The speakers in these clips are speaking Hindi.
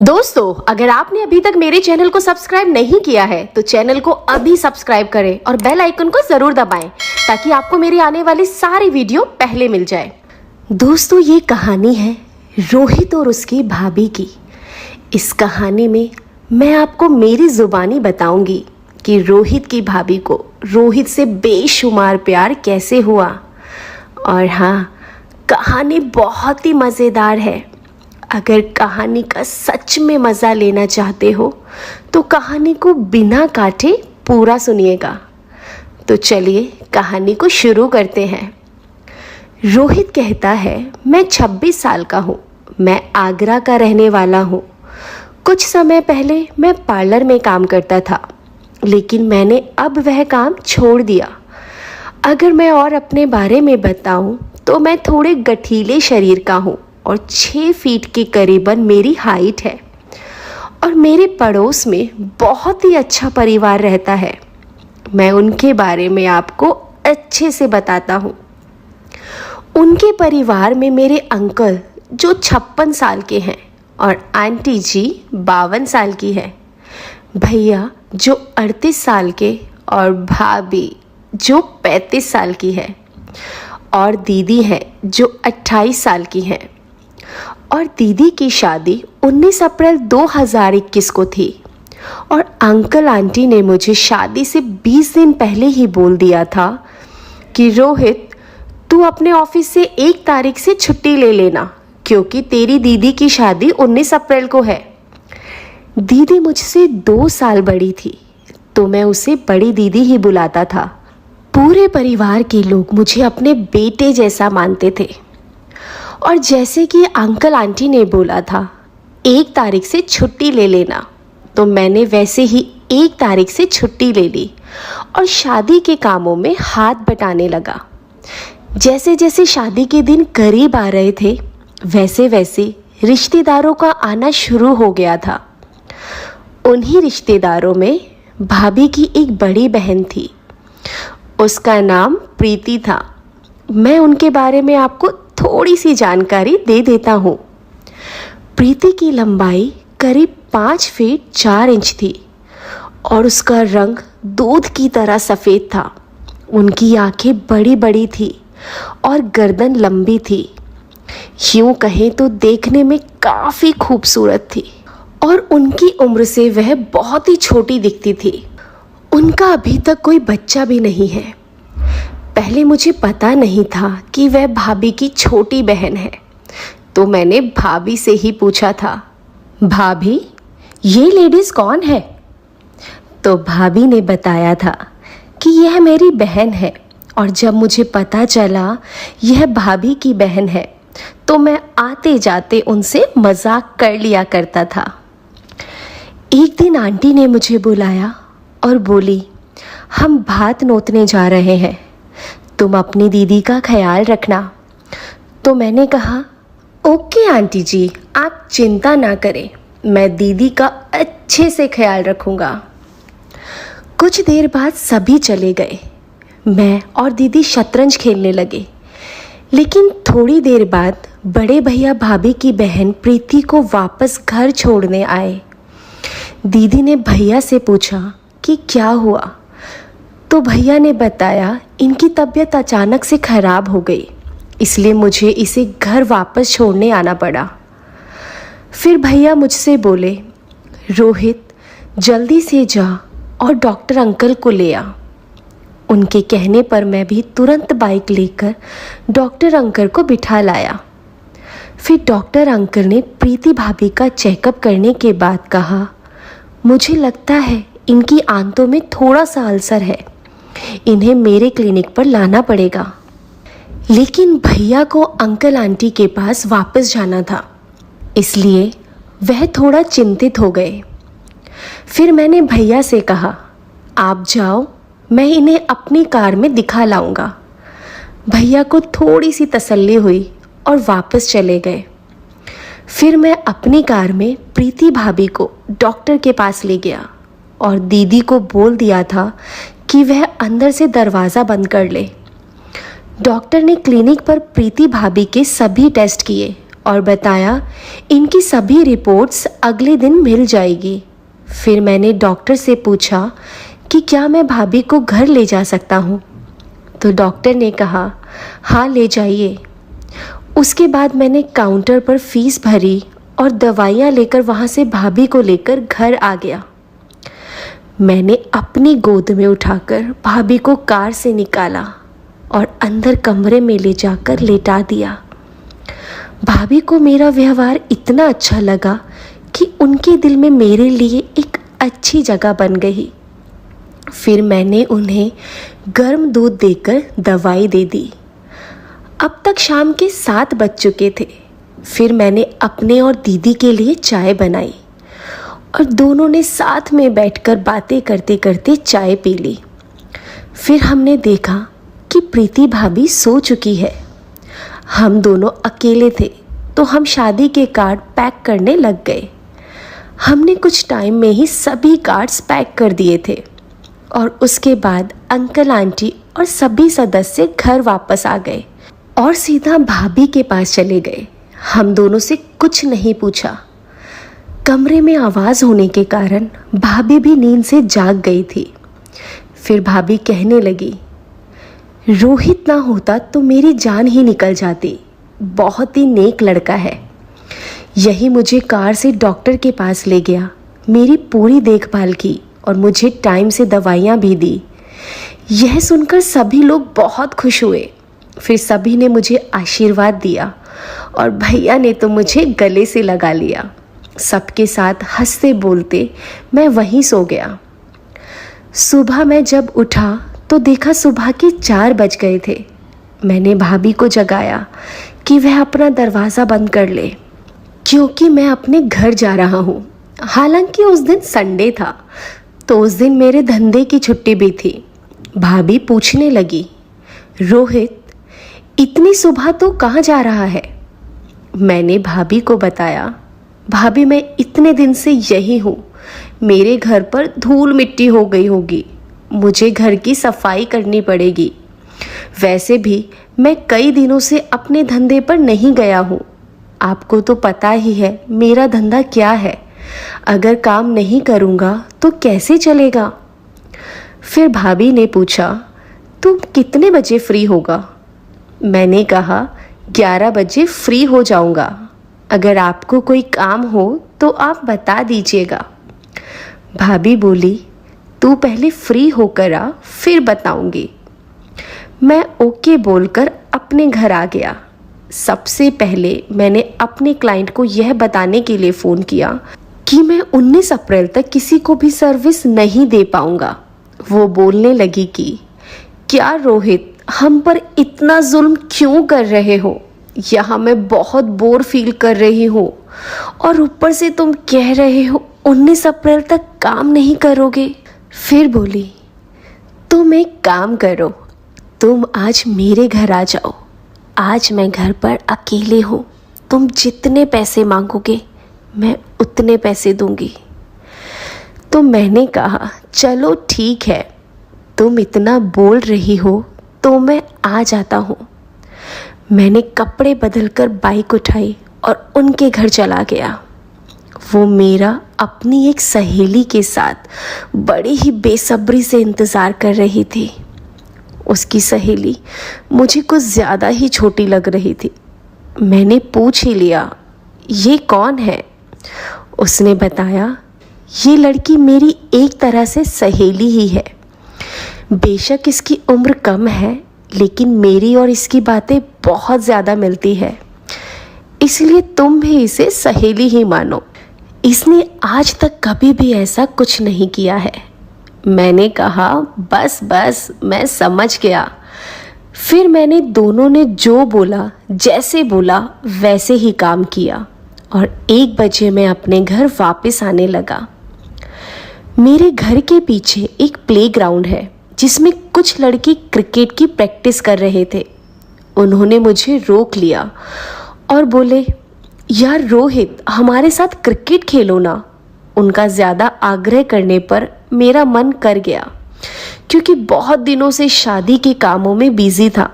दोस्तों, अगर आपने अभी तक मेरे चैनल को सब्सक्राइब नहीं किया है तो चैनल को अभी सब्सक्राइब करें और बेल आइकन को जरूर दबाएं ताकि आपको मेरी आने वाली सारी वीडियो पहले मिल जाए। दोस्तों, ये कहानी है रोहित और उसकी भाभी की। इस कहानी में मैं आपको मेरी जुबानी बताऊंगी कि रोहित की भाभी को रोहित से बेशुमार प्यार कैसे हुआ। और हाँ, कहानी बहुत ही मज़ेदार है। अगर कहानी का सच में मज़ा लेना चाहते हो तो कहानी को बिना काटे पूरा सुनिएगा। तो चलिए कहानी को शुरू करते हैं। रोहित कहता है, मैं 26 साल का हूँ, मैं आगरा का रहने वाला हूँ। कुछ समय पहले मैं पार्लर में काम करता था, लेकिन मैंने अब वह काम छोड़ दिया। अगर मैं और अपने बारे में बताऊं तो मैं थोड़े गठीले शरीर का हूँ और 6 फीट के करीबन मेरी हाइट है। और मेरे पड़ोस में बहुत ही अच्छा परिवार रहता है। मैं उनके बारे में आपको अच्छे से बताता हूँ। उनके परिवार में मेरे अंकल जो 56 साल के हैं और आंटी जी 52 साल की है, भैया जो 38 साल के और भाभी जो 35 साल की है, और दीदी है जो 28 साल की है। और दीदी की शादी 19 अप्रैल 2021 को थी। और अंकल आंटी ने मुझे शादी से 20 दिन पहले ही बोल दिया था कि रोहित, तू अपने ऑफिस से 1 तारीख से छुट्टी ले लेना क्योंकि तेरी दीदी की शादी 19 अप्रैल को है। दीदी मुझसे 2 साल बड़ी थी तो मैं उसे बड़ी दीदी ही बुलाता था। पूरे परिवार के लोग मुझे अपने बेटे जैसा मानते थे। और जैसे कि अंकल आंटी ने बोला था 1 तारीख से छुट्टी ले लेना, तो मैंने वैसे ही 1 तारीख से छुट्टी ले ली और शादी के कामों में हाथ बटाने लगा। जैसे जैसे शादी के दिन करीब आ रहे थे वैसे वैसे रिश्तेदारों का आना शुरू हो गया था। उन्हीं रिश्तेदारों में भाभी की एक बड़ी बहन थी। उसका नाम प्रीति था। मैं उनके बारे में आपको थोड़ी सी जानकारी दे देता हूँ। प्रीति की लंबाई करीब 5 फीट 4 इंच थी और उसका रंग दूध की तरह सफ़ेद था। उनकी आंखें बड़ी बड़ी थी और गर्दन लंबी थी। यूँ कहें तो देखने में काफ़ी खूबसूरत थी और उनकी उम्र से वह बहुत ही छोटी दिखती थी। उनका अभी तक कोई बच्चा भी नहीं है। पहले मुझे पता नहीं था कि वह भाभी की छोटी बहन है, तो मैंने भाभी से ही पूछा था, भाभी ये लेडीज़ कौन है? तो भाभी ने बताया था कि यह मेरी बहन है। और जब मुझे पता चला यह भाभी की बहन है तो मैं आते जाते उनसे मजाक कर लिया करता था। एक दिन आंटी ने मुझे बुलाया और बोली, हम भात नोतने जा रहे हैं, तुम अपनी दीदी का ख्याल रखना। तो मैंने कहा, ओके आंटी जी, आप चिंता ना करें, मैं दीदी का अच्छे से ख्याल रखूँगा। कुछ देर बाद सभी चले गए। मैं और दीदी शतरंज खेलने लगे। लेकिन थोड़ी देर बाद बड़े भैया भाभी की बहन प्रीति को वापस घर छोड़ने आए। दीदी ने भैया से पूछा कि क्या हुआ, तो भैया ने बताया इनकी तबीयत अचानक से ख़राब हो गई, इसलिए मुझे इसे घर वापस छोड़ने आना पड़ा। फिर भैया मुझसे बोले, रोहित जल्दी से जा और डॉक्टर अंकल को ले आ। उनके कहने पर मैं भी तुरंत बाइक लेकर डॉक्टर अंकल को बिठा लाया। फिर डॉक्टर अंकल ने प्रीति भाभी का चेकअप करने के बाद कहा, मुझे लगता है इनकी आंतों में थोड़ा सा अल्सर है, इन्हें मेरे क्लिनिक पर लाना पड़ेगा। लेकिन भैया को अंकल आंटी के पास वापस जाना था, इसलिए वह थोड़ा चिंतित हो गए। फिर मैंने भैया से कहा, आप जाओ, मैं इन्हें अपनी कार में दिखा लाऊंगा। भैया को थोड़ी सी तसल्ली हुई और वापस चले गए। फिर मैं अपनी कार में प्रीति भाभी को डॉक्टर के पास ले गया और दीदी को बोल दिया था कि वह अंदर से दरवाज़ा बंद कर ले। डॉक्टर ने क्लिनिक पर प्रीति भाभी के सभी टेस्ट किए और बताया इनकी सभी रिपोर्ट्स अगले दिन मिल जाएगी। फिर मैंने डॉक्टर से पूछा कि क्या मैं भाभी को घर ले जा सकता हूँ, तो डॉक्टर ने कहा हाँ ले जाइए। उसके बाद मैंने काउंटर पर फीस भरी और दवाइयाँ लेकर वहाँ से भाभी को लेकर घर आ गया। मैंने अपनी गोद में उठाकर भाभी को कार से निकाला और अंदर कमरे में ले जाकर लेटा दिया। भाभी को मेरा व्यवहार इतना अच्छा लगा कि उनके दिल में मेरे लिए एक अच्छी जगह बन गई। फिर मैंने उन्हें गर्म दूध देकर दवाई दे दी। अब तक शाम के 7 बज चुके थे। फिर मैंने अपने और दीदी के लिए चाय बनाई और दोनों ने साथ में बैठकर बातें करते करते चाय पी ली। फिर हमने देखा कि प्रीति भाभी सो चुकी है। हम दोनों अकेले थे तो हम शादी के कार्ड पैक करने लग गए। हमने कुछ टाइम में ही सभी कार्ड्स पैक कर दिए थे और उसके बाद अंकल आंटी और सभी सदस्य घर वापस आ गए और सीधा भाभी के पास चले गए। हम दोनों से कुछ नहीं पूछा। कमरे में आवाज़ होने के कारण भाभी भी नींद से जाग गई थी। फिर भाभी कहने लगी, रोहित ना होता तो मेरी जान ही निकल जाती। बहुत ही नेक लड़का है। यही मुझे कार से डॉक्टर के पास ले गया, मेरी पूरी देखभाल की और मुझे टाइम से दवाइयाँ भी दी। यह सुनकर सभी लोग बहुत खुश हुए। फिर सभी ने मुझे आशीर्वाद दिया और भैया ने तो मुझे गले से लगा लिया। सबके साथ हंसते बोलते मैं वहीं सो गया। सुबह मैं जब उठा तो देखा सुबह के 4 बज गए थे। मैंने भाभी को जगाया कि वह अपना दरवाज़ा बंद कर ले, क्योंकि मैं अपने घर जा रहा हूँ। हालांकि उस दिन संडे था तो उस दिन मेरे धंधे की छुट्टी भी थी। भाभी पूछने लगी, रोहित इतनी सुबह तो कहाँ जा रहा है? मैंने भाभी को बताया, भाभी मैं इतने दिन से यही हूँ, मेरे घर पर धूल मिट्टी हो गई होगी, मुझे घर की सफाई करनी पड़ेगी। वैसे भी मैं कई दिनों से अपने धंधे पर नहीं गया हूँ। आपको तो पता ही है मेरा धंधा क्या है। अगर काम नहीं करूँगा तो कैसे चलेगा? फिर भाभी ने पूछा, तुम कितने बजे फ्री होगा? मैंने कहा 11 बजे फ्री हो जाऊँगा। अगर आपको कोई काम हो तो आप बता दीजिएगा। भाभी बोली, तू पहले फ्री होकर आ, फिर बताऊंगी। मैं ओके बोलकर अपने घर आ गया। सबसे पहले मैंने अपने क्लाइंट को यह बताने के लिए फ़ोन किया कि मैं 19 अप्रैल तक किसी को भी सर्विस नहीं दे पाऊंगा। वो बोलने लगी कि क्या रोहित, हम पर इतना जुल्म क्यों कर रहे हो? यहाँ मैं बहुत बोर फील कर रही हूँ और ऊपर से तुम कह रहे हो 19 अप्रैल तक काम नहीं करोगे। फिर बोली, तुम एक काम करो, तुम आज मेरे घर आ जाओ। आज मैं घर पर अकेले हूँ। तुम जितने पैसे मांगोगे मैं उतने पैसे दूंगी। तो मैंने कहा, चलो ठीक है, तुम इतना बोल रही हो तो मैं आ जाता हूँ। मैंने कपड़े बदलकर बाइक उठाई और उनके घर चला गया। वो मेरा अपनी एक सहेली के साथ बड़ी ही बेसब्री से इंतज़ार कर रही थी। उसकी सहेली मुझे कुछ ज़्यादा ही छोटी लग रही थी। मैंने पूछ ही लिया, ये कौन है? उसने बताया, ये लड़की मेरी एक तरह से सहेली ही है। बेशक इसकी उम्र कम है, लेकिन मेरी और इसकी बातें बहुत ज़्यादा मिलती है, इसलिए तुम भी इसे सहेली ही मानो। इसने आज तक कभी भी ऐसा कुछ नहीं किया है। मैंने कहा, बस बस मैं समझ गया। फिर मैंने दोनों ने जो बोला, जैसे बोला वैसे ही काम किया और 1 बजे मैं अपने घर वापस आने लगा। मेरे घर के पीछे एक प्लेग्राउंड है जिसमें कुछ लड़के क्रिकेट की प्रैक्टिस कर रहे थे। उन्होंने मुझे रोक लिया और बोले, यार रोहित, हमारे साथ क्रिकेट खेलो ना। उनका ज़्यादा आग्रह करने पर मेरा मन कर गया, क्योंकि बहुत दिनों से शादी के कामों में बिजी था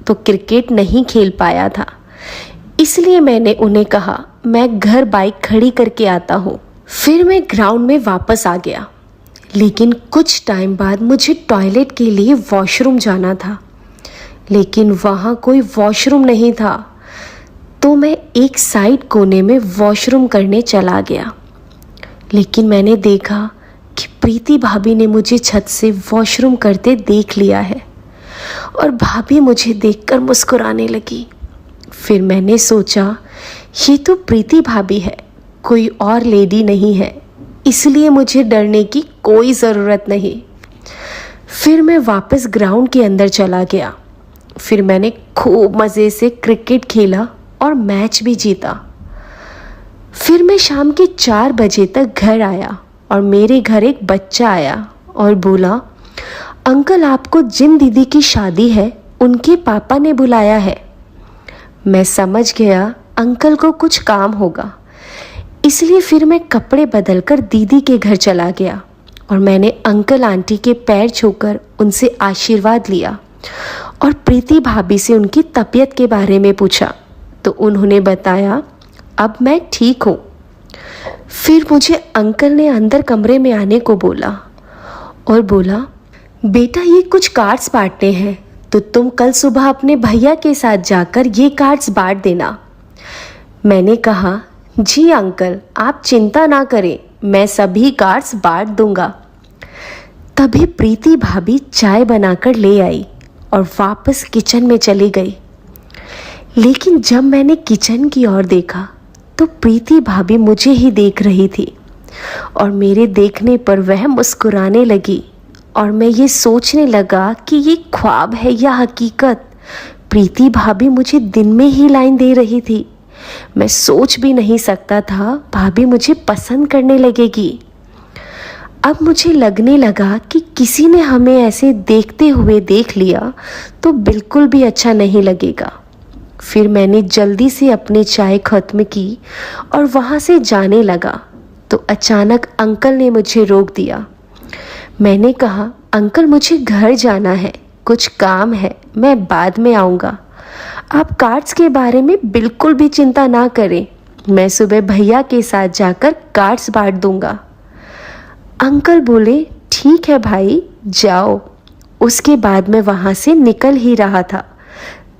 तो क्रिकेट नहीं खेल पाया था। इसलिए मैंने उन्हें कहा मैं घर बाइक खड़ी करके आता हूँ। फिर मैं ग्राउंड में वापस आ गया, लेकिन कुछ टाइम बाद मुझे टॉयलेट के लिए वॉशरूम जाना था, लेकिन वहाँ कोई वॉशरूम नहीं था। तो मैं एक साइड कोने में वॉशरूम करने चला गया, लेकिन मैंने देखा कि प्रीति भाभी ने मुझे छत से वॉशरूम करते देख लिया है और भाभी मुझे देखकर मुस्कुराने लगी। फिर मैंने सोचा ये तो प्रीति भाभी है, कोई और लेडी नहीं है, इसलिए मुझे डरने की कोई ज़रूरत नहीं। फिर मैं वापस ग्राउंड के अंदर चला गया। फिर मैंने खूब मज़े से क्रिकेट खेला और मैच भी जीता। फिर मैं शाम के 4 बजे तक घर आया और मेरे घर एक बच्चा आया और बोला, अंकल आपको जिन दीदी की शादी है उनके पापा ने बुलाया है। मैं समझ गया अंकल को कुछ काम होगा, इसलिए फिर मैं कपड़े बदलकर दीदी के घर चला गया और मैंने अंकल आंटी के पैर छूकर उनसे आशीर्वाद लिया और प्रीति भाभी से उनकी तबीयत के बारे में पूछा तो उन्होंने बताया अब मैं ठीक हूँ। फिर मुझे अंकल ने अंदर कमरे में आने को बोला और बोला, बेटा ये कुछ कार्ड्स बांटने हैं, तो तुम कल सुबह अपने भैया के साथ जाकर ये कार्ड्स बांट देना। मैंने कहा, जी अंकल आप चिंता ना करें, मैं सभी कार्ड्स बांट दूंगा। तभी प्रीति भाभी चाय बनाकर ले आई और वापस किचन में चली गई। लेकिन जब मैंने किचन की ओर देखा तो प्रीति भाभी मुझे ही देख रही थी और मेरे देखने पर वह मुस्कुराने लगी और मैं ये सोचने लगा कि ये ख्वाब है या हकीकत। प्रीति भाभी मुझे दिन में ही लाइन दे रही थी। मैं सोच भी नहीं सकता था भाभी मुझे पसंद करने लगेगी। अब मुझे लगने लगा कि किसी ने हमें ऐसे देखते हुए देख लिया तो बिल्कुल भी अच्छा नहीं लगेगा। फिर मैंने जल्दी से अपनी चाय खत्म की और वहाँ से जाने लगा तो अचानक अंकल ने मुझे रोक दिया। मैंने कहा, अंकल मुझे घर जाना है, कुछ काम है, मैं बाद में आऊँगा। आप कार्ड्स के बारे में बिल्कुल भी चिंता ना करें, मैं सुबह भैया के साथ जाकर कार्ड्स बांट दूंगा। अंकल बोले, ठीक है भाई जाओ। उसके बाद मैं वहाँ से निकल ही रहा था,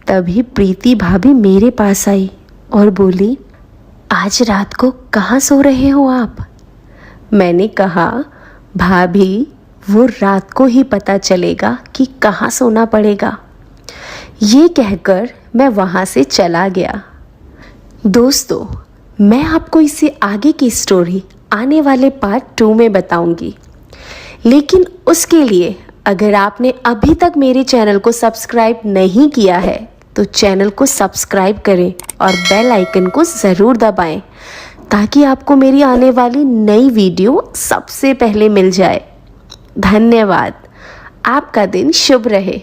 तभी प्रीति भाभी मेरे पास आई और बोली, आज रात को कहाँ सो रहे हो आप? मैंने कहा, भाभी वो रात को ही पता चलेगा कि कहाँ सोना पड़ेगा। ये कहकर मैं वहाँ से चला गया। दोस्तों, मैं आपको इससे आगे की स्टोरी आने वाले पार्ट 2 में बताऊंगी, लेकिन उसके लिए अगर आपने अभी तक मेरे चैनल को सब्सक्राइब नहीं किया है तो चैनल को सब्सक्राइब करें और बेल आइकन को ज़रूर दबाएं ताकि आपको मेरी आने वाली नई वीडियो सबसे पहले मिल जाए। धन्यवाद। आपका दिन शुभ रहे।